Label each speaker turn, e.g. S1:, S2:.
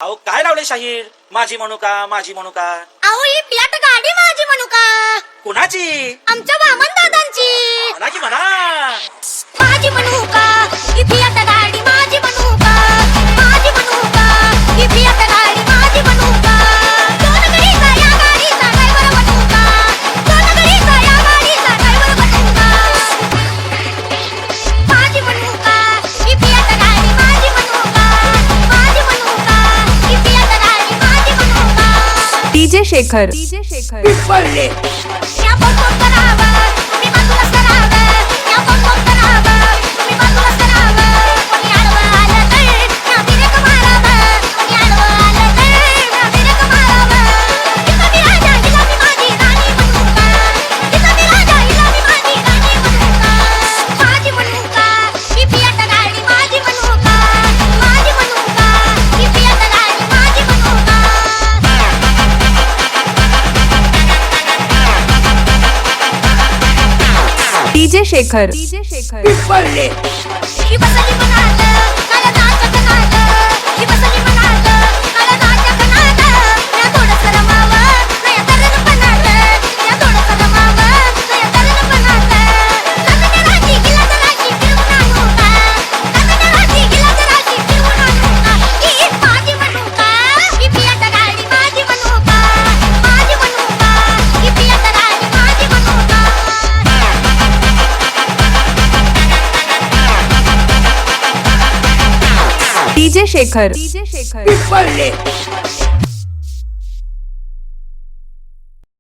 S1: अहो काय लावले शाहीर? माझी म्हणू का, माझी म्हणू का?
S2: अहो ही फियाट गाडी माझी म्हणू का?
S1: कुणाची?
S2: आमच्या वामन दादांची.
S1: म्हणा की म्हणा.
S2: माझी म्हणू का ही फियाट गाडी माझी म्हणू का? माझी म्हणू का ही फियाट गाडी माझी म्हणू का? सोनगडीचा या गाडीचा ड्रायव्हर बनू का? सोनगडीचा या गाडीचा ड्रायव्हर बनू का? माझी म्हणू का ही फियाट गाडी माझी म्हणू का? माझी म्हणू का ही फियाट गाडी माझी म्हणू का?
S3: डीजे शेखर
S4: पिंपळणे
S2: या फोन करावं मी बाजूला सरावं. या फोन करावं मी बाजूला सरावं. कोणी आडवं आलं तर या बिरेक मारावं. कोणी आडवं आलं तर या बिरेक मारावं. तिथं मी राजा हिला मी माझी राणी म्हणू का? तिथं मी राजा हिला मी माझी राणी म्हणू का? माझी म्हणू का ही फियाट गाडी माझी म्हणू का? माझी म्हणू का ही फियाट गाडी माझी म्हणू का?
S3: डीजे शेखर
S4: पिंपळणे
S2: ही बसली म्हणाल काला नाच कनाल. ही बसली म्हणाल काला नाच कनाल. या थोडंसं रमावं नया तरुण बनाल. या थोडंसं रमावं नया तरुण बनाल. लग्न राजी गिला जराशी फिरवून आणू का? लग्न राजी गिला जराशी फिरवून आणू का? ही माझी म्हणू का ही फियाट गाडी माझी म्हणू का? माझी म्हणू का ही फियाट गाडी माझी म्हणू का?
S3: डीजे शेखर
S4: पिंपळणे